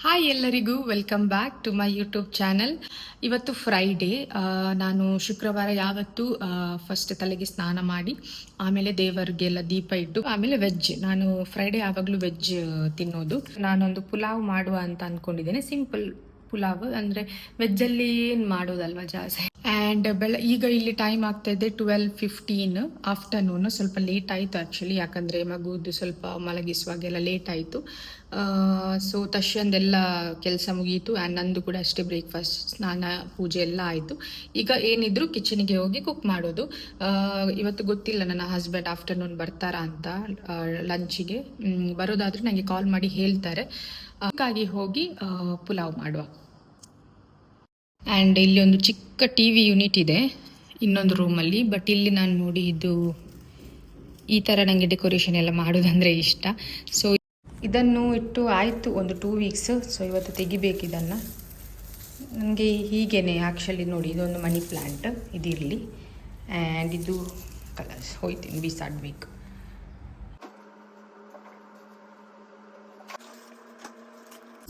Hi ಎಲ್ಲರಿಗೂ welcome back to my YouTube channel. ಇವತ್ತು Friday. ನಾನು ಶುಕ್ರವಾರ ಯಾವತ್ತು ಫಸ್ಟ್ ತಲೆಗೆ ಸ್ನಾನ ಮಾಡಿ ಆಮೇಲೆ ದೇವರಿಗೆಲ್ಲ ದೀಪ ಇಟ್ಟು ಆಮೇಲೆ ವೆಜ್. ನಾನು ಫ್ರೈಡೇ ಯಾವಾಗಲೂ ವೆಜ್ ತಿನ್ನೋದು. ನಾನೊಂದು ಪುಲಾವ್ ಮಾಡುವ ಅಂತ ಅಂದ್ಕೊಂಡಿದ್ದೇನೆ. ಸಿಂಪಲ್ ಪುಲಾವ್ ಅಂದರೆ ವೆಜ್ಜಲ್ಲಿ ಏನು ಮಾಡೋದಲ್ವ ಜಾಸ್ತಿ. ಆ್ಯಂಡ್ ಈಗ ಇಲ್ಲಿ ಟೈಮ್ ಆಗ್ತಾ ಇದೆ 12:15 ಆಫ್ಟರ್ನೂನ್. ಸ್ವಲ್ಪ ಲೇಟ್ ಆಯಿತು ಆ್ಯಕ್ಚುಲಿ, ಯಾಕಂದರೆ ಮಗುದು ಸ್ವಲ್ಪ ಮಲಗಿಸುವಾಗೆಲ್ಲ ಲೇಟ್ ಆಯಿತು. ಸೊ ತಶ್ಯಂದೆಲ್ಲ ಕೆಲಸ ಮುಗೀತು ಆ್ಯಂಡ್ ನಂದು ಕೂಡ ಅಷ್ಟೇ, ಬ್ರೇಕ್ಫಾಸ್ಟ್ ಸ್ನಾನ ಪೂಜೆ ಎಲ್ಲ ಆಯಿತು. ಈಗ ಏನಿದ್ರು ಕಿಚನ್ಗೆ ಹೋಗಿ ಕುಕ್ ಮಾಡೋದು. ಇವತ್ತು ಗೊತ್ತಿಲ್ಲ ನನ್ನ ಹಸ್ಬೆಂಡ್ ಆಫ್ಟರ್ನೂನ್ ಬರ್ತಾರಾ ಅಂತ ಲಂಚಿಗೆ. ಬರೋದಾದರೆ ನನಗೆ ಕಾಲ್ ಮಾಡಿ ಹೇಳ್ತಾರೆ. ಹಾಗಾಗಿ ಹೋಗಿ ಪುಲಾವ್ ಮಾಡುವ. ಆ್ಯಂಡ್ ಇಲ್ಲಿ ಒಂದು ಚಿಕ್ಕ ಟಿ ವಿ ಯೂನಿಟ್ ಇದೆ ಇನ್ನೊಂದು ರೂಮಲ್ಲಿ. ಬಟ್ ಇಲ್ಲಿ ನಾನು ನೋಡಿ ಇದು ಈ ಥರ ನನಗೆ ಡೆಕೋರೇಷನ್ ಎಲ್ಲ ಮಾಡೋದಂದರೆ ಇಷ್ಟ. ಸೊ ಇದನ್ನು ಇಟ್ಟು ಆಯಿತು ಒಂದು 2 ವೀಕ್ಸ್. ಸೊ ಇವತ್ತು ತೆಗಿಬೇಕು ಇದನ್ನು. ನನಗೆ ಹೀಗೇನೆ ಆ್ಯಕ್ಚುಲಿ ನೋಡಿ, ಇದೊಂದು ಮನಿ ಪ್ಲ್ಯಾಂಟ್ ಇದಿರಲಿ. ಆ್ಯಂಡ್ ಇದು ಕಲರ್ಸ್ ಹೋಯ್ತೀನಿ ಬಿಸಾಡಬೇಕು.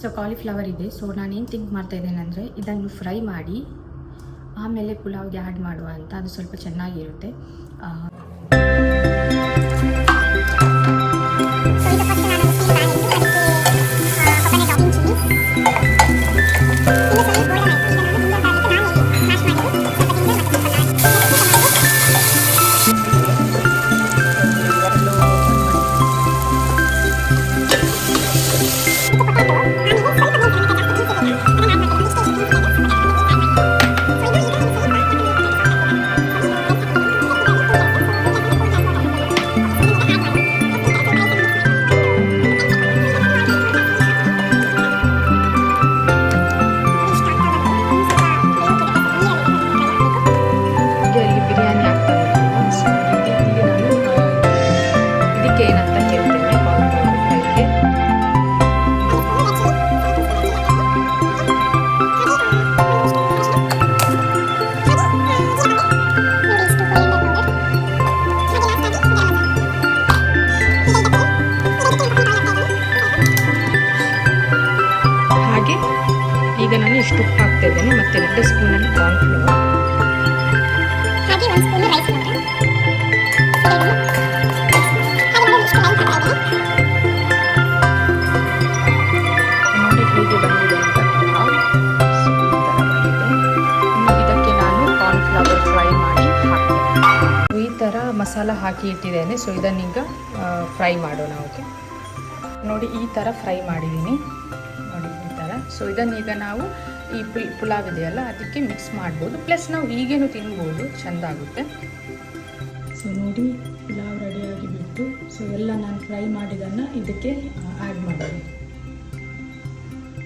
ಸೊ ಕಾಲಿಫ್ಲವರ್ ಇದೆ. ಸೊ ನಾನೇನು ಥಿಂಕ್ ಮಾಡ್ತಾ ಇದ್ದೇನೆ ಅಂದರೆ ಇದನ್ನು ಫ್ರೈ ಮಾಡಿ ಆಮೇಲೆ ಪುಲಾವ್ಗೆ ಆ್ಯಡ್ ಮಾಡುವ ಅಂತ. ಅದು ಸ್ವಲ್ಪ ಚೆನ್ನಾಗಿರುತ್ತೆ. ಈಗ ನಾನು ಇಷ್ಟು ಉಪ್ಪು ಹಾಕ್ತಾ ಇದ್ದೇನೆ, ಮತ್ತು 2 ಸ್ಪೂನಲ್ಲಿ ಕಾರ್ನ್ಫ್ಲವರ್, ಹಾಗೆ 1 ಸ್ಪೂನ್ ರೈಸ್ ಪೌಡರ್. ನೋಡಿ ಹೇಗೆ ಬಂದಿದೆ ಅಂತ. ಇದಕ್ಕೆ ನಾನು ಕಾರ್ನ್ಫ್ಲವರ್ ಫ್ರೈ ಮಾಡಿ ಹಾಕ್ತೇನೆ. ಈ ಥರ ಮಸಾಲ ಹಾಕಿ ಇಟ್ಟಿದ್ದೇನೆ. ಸೊ ಇದನ್ನೀಗ ಫ್ರೈ ಮಾಡೋಣ. ಓಕೆ, ನೋಡಿ ಈ ಥರ ಫ್ರೈ ಮಾಡಿದ್ದೀನಿ ನೋಡಿ ಈ ಥರ. ಸೊ ಇದನ್ನೀಗ ನಾವು ಈ ಪುಲಾವ್ ಇದೆಯಲ್ಲ ಅದಕ್ಕೆ ಮಿಕ್ಸ್ ಮಾಡ್ಬೋದು. ಪ್ಲಸ್ ನಾವು ಹೀಗೇನು ತಿನ್ಬೋದು, ಚೆಂದ ಆಗುತ್ತೆ. ಸೊ ನೋಡಿ ಪುಲಾವ್ ರೆಡಿಯಾಗಿ ಬಿಟ್ಟು, ಸೊ ಎಲ್ಲ ನಾನು ಫ್ರೈ ಮಾಡಿದ್ದನ್ನು ಇದಕ್ಕೆ ಆ್ಯಡ್ ಮಾಡೋದು.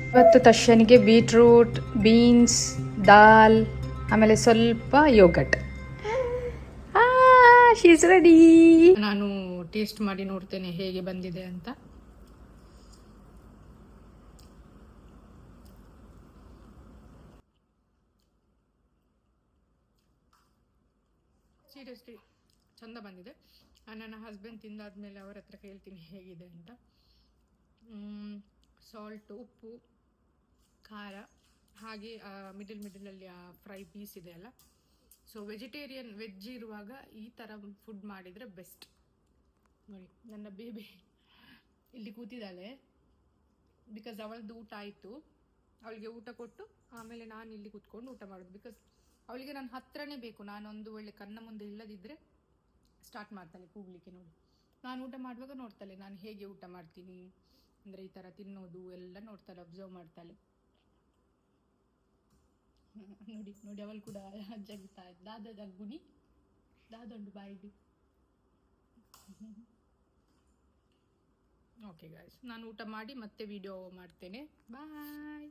ಇವತ್ತು ತಶ್ಯನಿಗೆ ಬೀಟ್ರೂಟ್, ಬೀನ್ಸ್, ದಾಲ್, ಆಮೇಲೆ ಸ್ವಲ್ಪ ಯೋಗಟ್. She's ready. ನಾನು ಟೇಸ್ಟ್ ಮಾಡಿ ನೋಡ್ತೇನೆ ಹೇಗೆ ಬಂದಿದೆ ಅಂತ. ಸೀರಿಯಸ್ಲಿ ಚಂದ ಬಂದಿದೆ. ನನ್ನ ಹಸ್ಬೆಂಡ್ ತಿಂದಾದ್ಮೇಲೆ ಅವರ ಹತ್ರ ಕೇಳ್ತೀನಿ ಹೇಗಿದೆ ಅಂತ. ಸಾಲ್ಟು, ಉಪ್ಪು, ಖಾರ, ಹಾಗೆ ಮಿಡಲಲ್ಲಿ ಆ ಫ್ರೈ ಪೀಸ್ ಇದೆಯಲ್ಲ. ಸೊ ವೆಜ್ ಇರುವಾಗ ಈ ಥರ ಫುಡ್ ಮಾಡಿದರೆ ಬೆಸ್ಟ್. ನೋಡಿ ನನ್ನ ಬೇಬಿ ಇಲ್ಲಿ ಕೂತಿದ್ದಾಳೆ, ಬಿಕಾಸ್ ಅವಳದ್ದು ಊಟ ಆಯಿತು. ಅವಳಿಗೆ ಊಟ ಕೊಟ್ಟು ಆಮೇಲೆ ನಾನು ಇಲ್ಲಿ ಕೂತ್ಕೊಂಡು ಊಟ ಮಾಡೋದು. ಬಿಕಾಸ್ ಅವಳಿಗೆ ನನ್ನ ಹತ್ರನೇ ಬೇಕು. ನಾನೊಂದು ಒಳ್ಳೆ ಕಣ್ಣ ಮುಂದೆ ಇಲ್ಲದಿದ್ದರೆ ಸ್ಟಾರ್ಟ್ ಮಾಡ್ತಾಳೆ ಕೂಗಲಿಕ್ಕೆ. ನೋಡಿ ನಾನು ಊಟ ಮಾಡುವಾಗ ನೋಡ್ತಾಳೆ ನಾನು ಹೇಗೆ ಊಟ ಮಾಡ್ತೀನಿ, ಅಂದರೆ ಈ ಥರ ತಿನ್ನೋದು ಎಲ್ಲ ನೋಡ್ತಾಳೆ, ಅಬ್ಸರ್ವ್ ಮಾಡ್ತಾಳೆ. ನೋಡಿ ನೋಡಿ ಅವಳು ಕೂಡ ಜಗ್ತಾ ದಾದ ಜಗ್ಗುನಿ ದಾದೊಂದು ಬಾಯಿಗೆ. ಓಕೆ ಗಾಯ್ಸ್, ನಾನು ಊಟ ಮಾಡಿ ಮತ್ತೆ ವಿಡಿಯೋ ಮಾಡ್ತೇನೆ. ಬಾಯ್.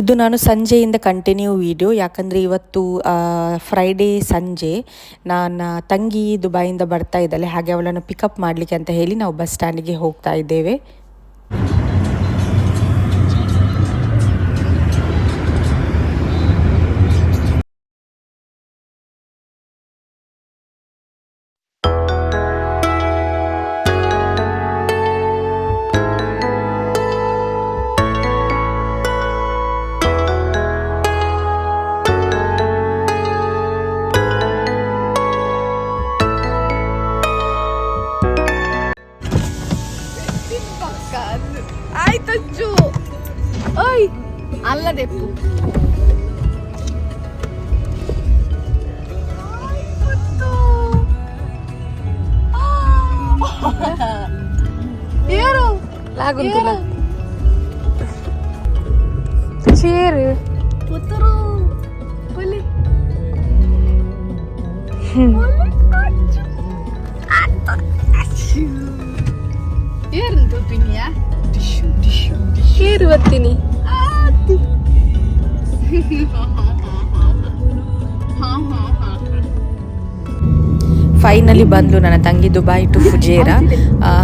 ಇದು ನಾನು ಸಂಜೆಯಿಂದ ಕಂಟಿನ್ಯೂ ವಿಡಿಯೋ, ಯಾಕಂದರೆ ಇವತ್ತು ಫ್ರೈಡೇ ಸಂಜೆ ನನ್ನ ತಂಗಿ ದುಬೈಯಿಂದ ಬರ್ತಾ ಇದ್ದಾಳೆ. ಹಾಗೆ ಅವಳನ್ನು ಪಿಕಪ್ ಮಾಡಲಿಕ್ಕೆ ಅಂತ ಹೇಳಿ ನಾವು ಬಸ್ ಸ್ಟ್ಯಾಂಡಿಗೆ ಹೋಗ್ತಾ ಇದ್ದೇವೆ. ಓಯ್ ಅಲ್ಲದೆಪ್ಪು ಏರು లాగుంటున్నా చీరు పుత్తరు పులి ಏರಂತು ಪಿನ್ಯಾ చీరు వత్తిని ಫೈನಲಿ ಬಂದ್ಲು ನನ್ನ ತಂಗಿ ದುಬೈ ಟು ಫುಜೇರಾ.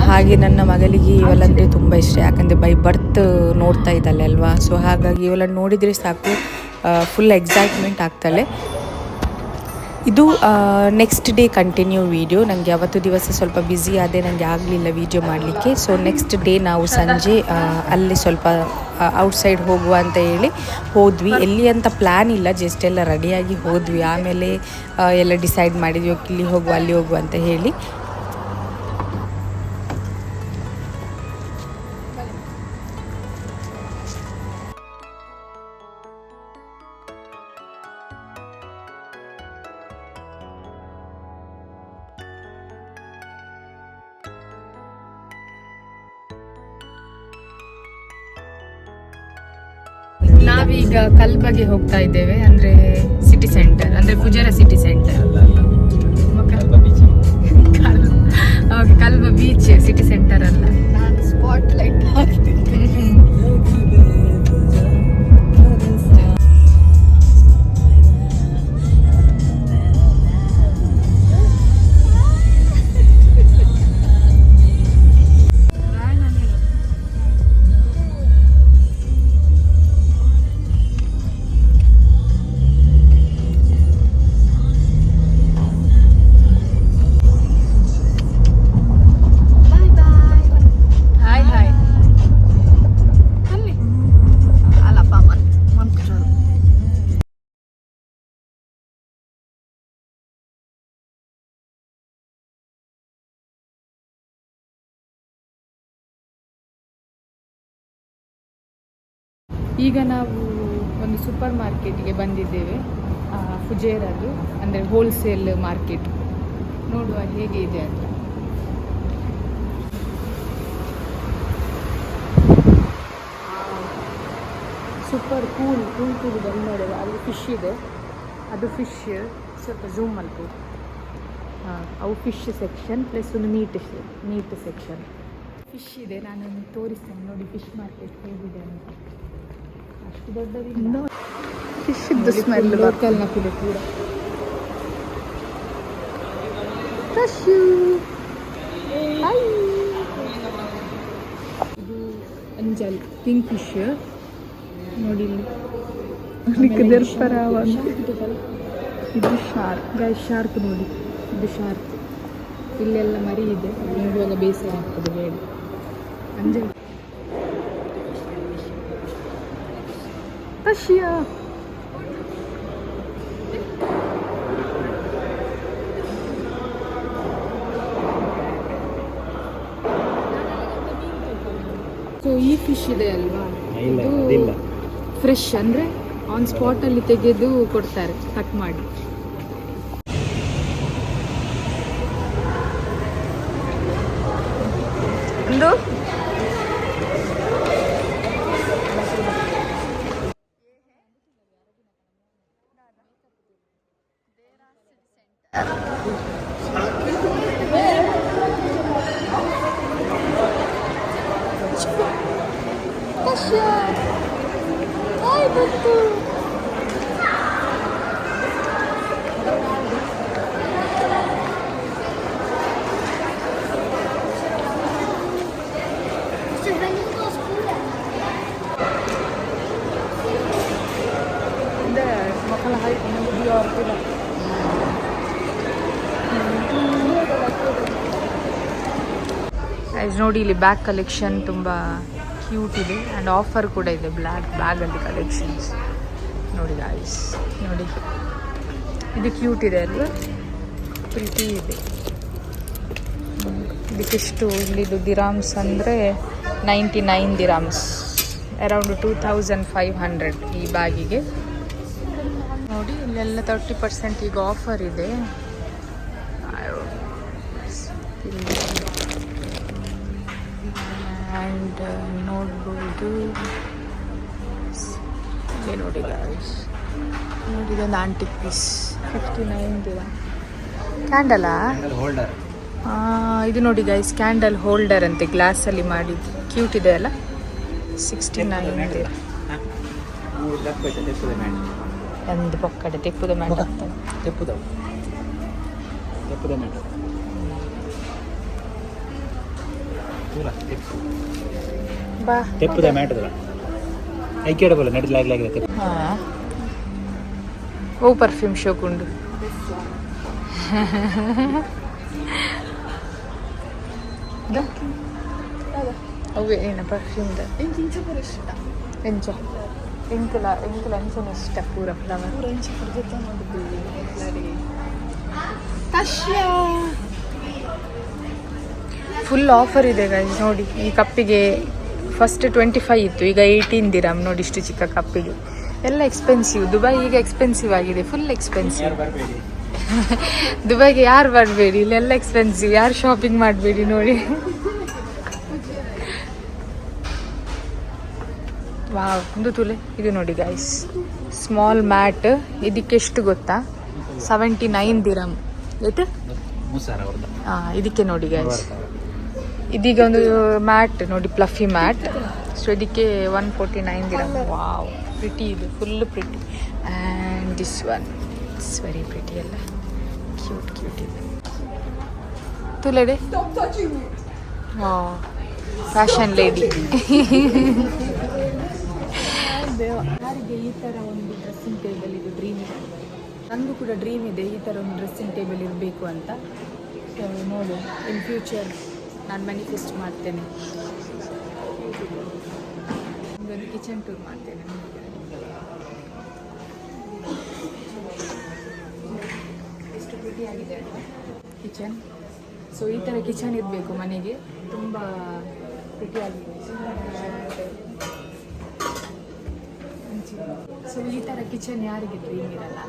ಹಾಗೆ ನನ್ನ ಮಗಳಿಗೆ ಇವಳಂದರೆ ತುಂಬ ಇಷ್ಟ, ಯಾಕಂದರೆ ಬೈ ಬರ್ತ್ ನೋಡ್ತಾ ಇದ್ದಾಳೆ ಅಲ್ವಾ. ಸೊ ಹಾಗಾಗಿ ಇವಳನ್ನು ನೋಡಿದರೆ ಸಾಕು, ಫುಲ್ ಎಕ್ಸೈಟ್ಮೆಂಟ್ ಆಗ್ತಾಳೆ. ಇದು ನೆಕ್ಸ್ಟ್ ಡೇ ಕಂಟಿನ್ಯೂ ವೀಡಿಯೋ. ನನಗೆ ಅವತ್ತು ದಿವಸ ಸ್ವಲ್ಪ ಬ್ಯುಸಿ ಆದೆ, ನನಗೆ ಆಗಲಿಲ್ಲ ವೀಡಿಯೋ ಮಾಡಲಿಕ್ಕೆ. ಸೊ ನೆಕ್ಸ್ಟ್ ಡೇ ನಾವು ಸಂಜೆ ಅಲ್ಲಿ ಸ್ವಲ್ಪ ಔಟ್ಸೈಡ್ ಹೋಗುವ ಅಂತ ಹೇಳಿ ಹೋದ್ವಿ. ಎಲ್ಲಿ ಅಂತ ಪ್ಲ್ಯಾನ್ ಇಲ್ಲ, ಜಸ್ಟ್ ಎಲ್ಲ ರೆಡಿಯಾಗಿ ಹೋದ್ವಿ. ಆಮೇಲೆ ಎಲ್ಲ ಡಿಸೈಡ್ ಮಾಡಿದ್ವಿ ಇಲ್ಲಿ ಹೋಗುವ ಅಲ್ಲಿ ಹೋಗುವ ಅಂತ ಹೇಳಿ. ನಾವೀಗ ಕಲ್ಬಗೆ ಹೋಗ್ತಾ ಇದ್ದೇವೆ, ಅಂದ್ರೆ ಸಿಟಿ ಸೆಂಟರ್, ಅಂದ್ರೆ Fujairah city centre. Kalba beach city centre ಅಲ್ಲ. ನಾನು ಸ್ಪಾಟ್ ಲೈಟ್ ಈಗ ನಾವು ಒಂದು ಸೂಪರ್ ಮಾರ್ಕೆಟ್ಗೆ ಬಂದಿದ್ದೇವೆ, ಫುಜೇರಾದು, ಅಂದರೆ ಹೋಲ್ಸೇಲ್ ಮಾರ್ಕೆಟ್. ನೋಡುವ ಹೇಗೆ ಇದೆ ಅಂತ. ಸೂಪರ್ ಕೂಲ್ ಬಂದ ಅಲ್ಲಿ ಫಿಶ್ ಇದೆ, ಅದು ಫಿಶ್ ಸ್ವಲ್ಪ ಝೂಮ್ ಮಲ್ಪು. ಅವು ಫಿಶ್ ಸೆಕ್ಷನ್ ಪ್ಲಸ್ ಒಂದು ಮೀಟ್ ಸೆಕ್ಷನ್. ಫಿಶ್ ಇದೆ, ನಾನು ತೋರಿಸ್ತೇನೆ ನೋಡಿ ಫಿಶ್ ಮಾರ್ಕೆಟ್ ಹೇಗಿದೆ ಅಂತ. ಅಷ್ಟು ದೊಡ್ಡದಿಲ್ಲ, ಫಿಶ್ ಸ್ಮೆಲ್ ಲೋಕಲ್ ನಪಿಲೆ ಕೂಡ. ಇದು ಅಂಜಲ್ ಕಿಂಗ್ ಫಿಶ್ ನೋಡಿ ಇಲ್ಲಿ. ಇದು ಶಾರ್ಕ್ ನೋಡಿ, ಇದು ಶಾರ್ಕ್. ಇಲ್ಲೆಲ್ಲ ಮರಿ ಇದೆ, ನೋಡುವಾಗ ಬೇಸರ ಆಗ್ತದೆ ಬೇಡ. ಅಂಜಲ್ ರಷ್ಯಾ ಸೊ ಈ ಫಿಶ್ ಇದೆ ಅಲ್ವಾ, ಇದು ಫ್ರೆಶ್, ಅಂದರೆ ಆನ್ ಸ್ಪಾಟಲ್ಲಿ ತೆಗೆದು ಕೊಡ್ತಾರೆ ಕಟ್ ಮಾಡಿ. ಒಂದು ನೋಡಿ ಇಲ್ಲಿ ಬ್ಯಾಗ್ ಕಲೆಕ್ಷನ್ ತುಂಬ ಕ್ಯೂಟ್ ಇದೆ ಆ್ಯಂಡ್ ಆಫರ್ ಕೂಡ ಇದೆ. ಬ್ಯಾಗಲ್ಲಿ ಕಲೆಕ್ಷನ್ಸ್ ನೋಡಿ ಗಾಯ್ಸ್, ನೋಡಿ ಇದು ಕ್ಯೂಟ್ ಇದೆ ಅಲ್ವಾ, ಪ್ರೀತಿ ಇದೆ. ಇದಕ್ಕೆಷ್ಟು ಇಲ್ಲಿದು ದಿರಾಮ್ಸ್ ಅಂದರೆ 99 ದಿರಾಮ್ಸ್ ಅರೌಂಡ್ 2500 ಈ ಬ್ಯಾಗಿಗೆ. ನೋಡಿ ಇಲ್ಲೆಲ್ಲ 30% ಈಗ ಆಫರ್ ಇದೆ. ಆ್ಯಂಡ್ ನೋಡ್ಬೋದು ಇಲ್ಲಿ ನೋಡಿ ಗಾಯ್ಸ್, ನೋಡಿ ಇದೊಂದು ಆಂಟಿಕ್ ಪೀಸ್ 59 ದಿನ. ಕ್ಯಾಂಡಲಾ? ಇದು ನೋಡಿ ಗೈಸ್, ಕ್ಯಾಂಡಲ್ ಹೋಲ್ಡರ್ ಅಂತೆ, ಗ್ಲಾಸಲ್ಲಿ ಮಾಡಿದ್ದು, ಕ್ಯೂಟ್ ಇದೆ ಅಲ್ಲ. 69 ದಿನ. ಒಂದು ಪೊಕ್ಕಡೆ ತೆಪ್ಪುದ ಮ್ಯಾಟ್ ಬಾ ತೆಪ್ಪುದ ಮ್ಯಾಟ್ ಐಕ್ಯಡಬಲ್ಲ ನಡಿಲಾಗ್ಲಾಗಿದೆ. ಹಾಂ, ಓ ಪರ್ಫ್ಯೂಮ್ ಶೋಕುಂಡು. ಅವೇ ಏನ ಪರ್ಫ್ಯೂಮ್ದ ಎಂಚ ಎಂಕಲ ಎಂಚನ ಇಷ್ಟ ಪೂರ ಫ್ಲವರ್ ಫುಲ್ ಆಫರ್ ಇದೆ ಗೈಸ್. ನೋಡಿ ಈ ಕಪ್ಪಿಗೆ ಫಸ್ಟ್ 25 ಇತ್ತು, ಈಗ 18 ದಿರಮ್. ನೋಡಿ ಇಷ್ಟು ಚಿಕ್ಕ ಕಪ್ಪಿಗೆ. ಎಲ್ಲ ಎಕ್ಸ್ಪೆನ್ಸಿವ್. ದುಬೈ ಈಗ ಎಕ್ಸ್ಪೆನ್ಸಿವ್ ಆಗಿದೆ, ಫುಲ್ ಎಕ್ಸ್ಪೆನ್ಸಿವ್. ದುಬೈಗೆ ಯಾರು ಬರಬೇಡಿ, ಇಲ್ಲೆಲ್ಲ ಎಕ್ಸ್ಪೆನ್ಸಿವ್. ಯಾರು ಶಾಪಿಂಗ್ ಮಾಡಬೇಡಿ. ನೋಡಿ ವಾವ್, ಒಂದು ತುಲೆ. ಇದು ನೋಡಿ ಗೈಸ್, ಸ್ಮಾಲ್ ಮ್ಯಾಟ್. ಇದಕ್ಕೆ ಎಷ್ಟು ಗೊತ್ತಾ? 79 ದಿರಮ್. ಆಯ್ತು, ಹಾಂ, ಇದಕ್ಕೆ ನೋಡಿ ಗೈಸ್. ಇದೀಗ ಒಂದು ಮ್ಯಾಟ್ ನೋಡಿ, ಪ್ಲಫಿ ಮ್ಯಾಟ್. ಸೊ ಇದಕ್ಕೆ 149 ದಿರಮ್. ವಾವ್, ಪ್ರಿಟಿ ಇದು, full pretty. And this one it's very pretty. ಎಲ್ಲ ಕ್ಯೂಟ್ ಕ್ಯೂಟ್ ಇದೆ. ತುಲೆಡೆ ವಾವ್, ಫ್ಯಾಷನ್ ಲೇಡಿ. ಯಾರಿಗೆ ಈ ಥರ ಒಂದು ಡ್ರೆಸ್ಸಿಂಗ್ ಟೇಬಲ್ ಇದು ಡ್ರೀಮ್ ಇದೆ. ನನಗೂ ಕೂಡ ಡ್ರೀಮ್ ಇದೆ ಈ ಥರ ಒಂದು ಡ್ರೆಸ್ಸಿಂಗ್ ಟೇಬಲ್ ಇರಬೇಕು ಅಂತ. ಸೊ ನೋಡು, ಇನ್ ಫ್ಯೂಚರ್ ನಾನು ಮ್ಯಾನಿಫೆಸ್ಟ್ ಮಾಡ್ತೇನೆ. ಒಂದು ಕಿಚನ್ ಟೂರ್ ಮಾಡ್ತೇನೆ. ಎಷ್ಟು ಪ್ರಿಟಿಯಾಗಿದೆ ಕಿಚನ್. ಸೊ ಈ ಥರ ಕಿಚನ್ ಇರಬೇಕು ಮನೆಗೆ, ತುಂಬ ಪ್ರಿಟಿಯಾಗಿದೆ. ಸೊ ಈ ಥರ ಕಿಚನ್ ಯಾರಿಗೆ ಡ್ರೀಮ್ ಇರಲ್ಲ?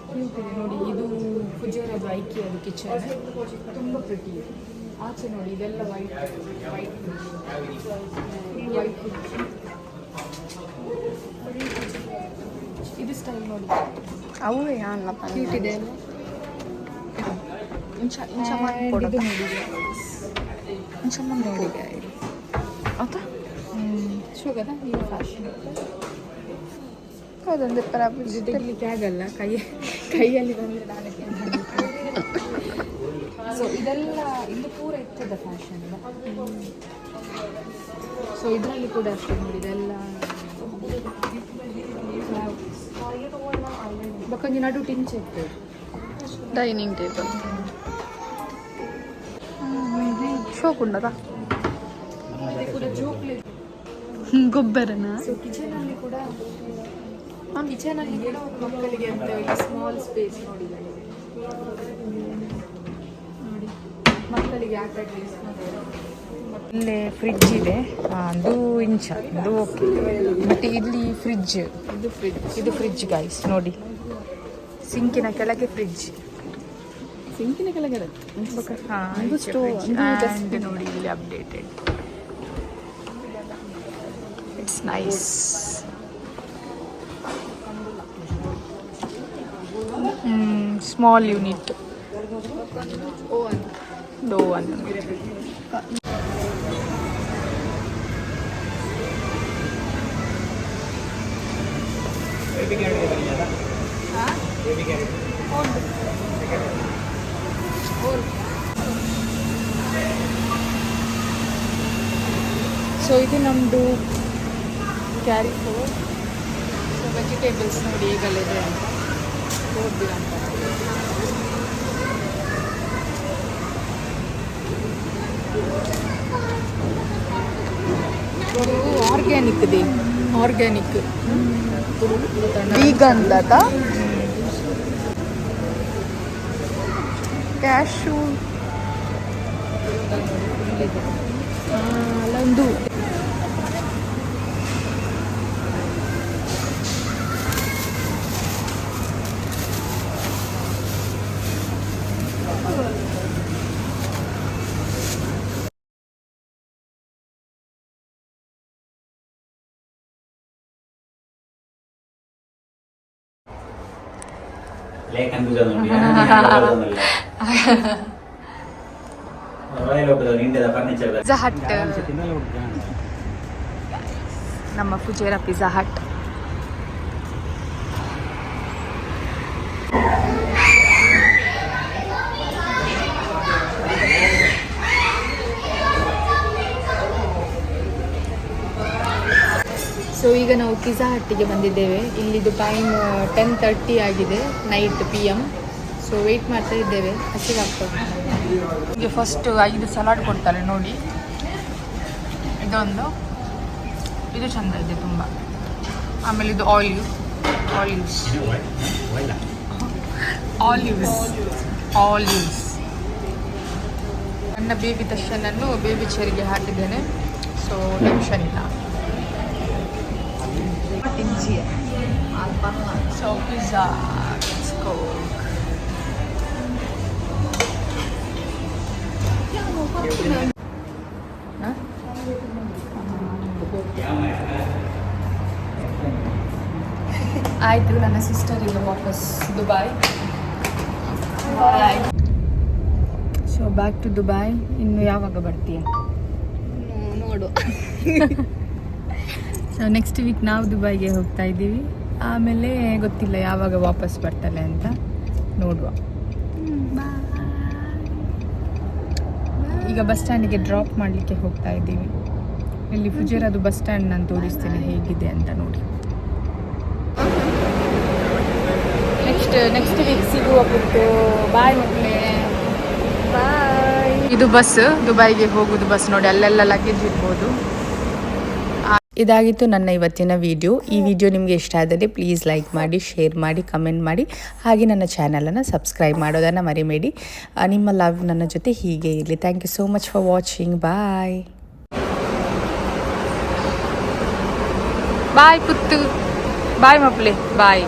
ಕ್ಯೂಟ್ ಇದೆ ನೋಡಿ. ಇದು ಫುಜೇರದು ಐಕಿಯದು ಕಿಚನ್, ತುಂಬ ಪ್ರಿಟಿ ಇದೆ. ಆಚೆ ನೋಡಿ, ಇದೆಲ್ಲ ವೈಟ್ ವೈಟ್ ವೈಟ್. ಇದು ಸ್ಟೈಲ್ ನೋಡಿ, ಅವೇ ಅಲ್ಲ ಕ್ಯೂಟ್ ಇದೆ. ಇಂಚ ಇಂಚ ಇದು ಮಾಡ್ಕೊಡೋದು ನೋಡಿ, ಇಂಚ ನೋಡಿ ಆಯ್ತಾ? ಶೋಗದ ಈ ಫ್ಯಾಷನ್. ಹೌದೊಂದು ಇದು ತೆಗಿಲಿಕ್ಕೆ ಆಗಲ್ಲ, ಕೈಯಲ್ಲಿ ಬಂದರೆ ನಾನೇ. ಸೊ ಇದೆಲ್ಲ ಇದು ಪೂರ ಇರ್ತದ ಫ್ಯಾಷನ್. ಸೊ ಇದರಲ್ಲಿ ಕೂಡ ಅಷ್ಟೇ ನೋಡಿ, ಇದೆಲ್ಲ ಬಕೊಂಜಿ ನಡು ಟಿಂಚ್ ಇರ್ತದೆ. ಡೈನಿಂಗ್ ಟೇಬಲ್ ಶೋಕುಂಡದ ಕೂಡ ಜೋಕ್ಲೆ. ಗೊಬ್ಬರನ ಸೊ ಕಿಚನಲ್ಲಿ ಕೂಡ ಮಕ್ಕಳಿಗೆ ಅಂತ ಹೇಳಿ ಸ್ಮಾಲ್ ಸ್ಪೇಸ್ ನೋಡಿದ್ದಾರೆ. ನೋಡಿ, ಮಕ್ಕಳಿಗೆ ಆಟ ಆಡಲಿ. ಇಲ್ಲೇ ಫ್ರಿಡ್ಜ್ ಇದೆ, ಅದು ಇಂಚ, ಅದು ಓಕೆ. ಬಟ್ ಇಲ್ಲಿ ಫ್ರಿಡ್ಜ್, ಇದು ಫ್ರಿಡ್ಜ್ ಗೈಸ್ ನೋಡಿ. ಸಿಂಕಿನ ಕೆಳಗೆ ಫ್ರಿಡ್ಜ್, ಸಿಂಕಿನ ಕೆಳಗಡೆ ಹಾಂ, ನೋಡಿ ಇಲ್ಲಿ updated. It's nice. Small unit oven. So ಇದು ನಮ್ಮದು ಕ್ಯಾರಿ ಫೋರ್. ಸೊ ವೆಜಿಟೇಬಲ್ಸ್ ನೋಡಿ ಈಗಲಿದೆ ಅಂತ ತೋರ್ದಿರ ಅಂತ. ಆರ್ಗ್ಯಾನಿಕ್ ಇದೆ, ಆರ್ಗ್ಯಾನಿಕ್ ವೀಗನ್ದ ಕ್ಯಾಶು ಅಲ್ಲೊಂದು ಪಿಜ್ಜಾ ಹಟ್, ನಮ್ಮ ಫುಜೇರಾ ಪಿಜ್ಜಾ ಹಟ್. ಸೊ ಈಗ ನಾವು ಪಿಜ್ಜಾ ಹಟ್ಟಿಗೆ ಬಂದಿದ್ದೇವೆ. ಇಲ್ಲಿದು ಟೈಮ್ 10:30 ಆಗಿದೆ, ನೈಟ್ PM. ಸೊ ವೆಯ್ಟ್ ಮಾಡ್ತಾ ಇದ್ದೇವೆ, ಹಸಿವಾಗ್ತದೆ. ಈಗ ಫಸ್ಟ್ 5 ಸಲಾಡ್ ಕೊಡ್ತಾರೆ ನೋಡಿ. ಇದೊಂದು, ಇದು ಚೆಂದ ಇದೆ ತುಂಬ. ಆಮೇಲೆ ಇದು ಆಲಿವ್ಸ್. ನನ್ನ ಬೇಬಿ ದರ್ಶನನ್ನು ಬೇಬಿ ಚೇರಿಗೆ ಹಾಕಿದ್ದೇನೆ, ಸೊ ಟೆನ್ಷನ್ ಇಲ್ಲ. So pizza, let's go. ಆಯಿತು, ನನ್ನ ಸಿಸ್ಟರ್ ಈಗ ವಾಪಸ್ Dubai. So back to Dubai. ಇನ್ನು ಯಾವಾಗ ಬರ್ತೀಯ? ನೋಡು. ಸೊ ನೆಕ್ಸ್ಟ್ ವೀಕ್ ನಾವು ದುಬೈಗೆ ಹೋಗ್ತಾ ಇದ್ದೀವಿ. ಆಮೇಲೆ ಗೊತ್ತಿಲ್ಲ ಯಾವಾಗ ವಾಪಸ್ ಬರ್ತಾಳೆ ಅಂತ, ನೋಡುವ. ಈಗ ಬಸ್ ಸ್ಟ್ಯಾಂಡಿಗೆ ಡ್ರಾಪ್ ಮಾಡಲಿಕ್ಕೆ ಹೋಗ್ತಾ ಇದ್ದೀವಿ. ಇಲ್ಲಿ ಫುಜೇರಾದು ಬಸ್ ಸ್ಟ್ಯಾಂಡ್ ನಾನು ತೋರಿಸ್ತೇನೆ ಹೇಗಿದೆ ಅಂತ ನೋಡಿ. ನೆಕ್ಸ್ಟ್ ವೀಕ್ ಸಿಗುವ ಬಿಟ್ಟು. ಬಾಯ್ ಮಕ್ಕಳೇ, ಬಾಯ್. ಇದು ಬಸ್, ದುಬೈಗೆ ಹೋಗೋದು ಬಸ್ ನೋಡಿ. ಅಲ್ಲೆಲ್ಲ ಲಗೇಜ್ ಇರ್ಬೋದು. ಇದಾಗಿತ್ತು ನನ್ನ ಇವತ್ತಿನ ವಿಡಿಯೋ. ಈ ವಿಡಿಯೋ ನಿಮಗೆ ಇಷ್ಟ ಆದಲ್ಲಿ ಪ್ಲೀಸ್ ಲೈಕ್ ಮಾಡಿ, ಶೇರ್ ಮಾಡಿ, ಕಮೆಂಟ್ ಮಾಡಿ, ಹಾಗೆ ನನ್ನ ಚಾನಲನ್ನು ಸಬ್ಸ್ಕ್ರೈಬ್ ಮಾಡೋದನ್ನು ಮರಿಬೇಡಿ. ನಿಮ್ಮ ಲವ್ ನನ್ನ ಜೊತೆ ಹೀಗೆ ಇರಲಿ. Thank you so much for watching. Bye bye ಪುತ್ತು, ಬಾಯ್ ಮಕ್ಕಳೇ, ಬಾಯ್.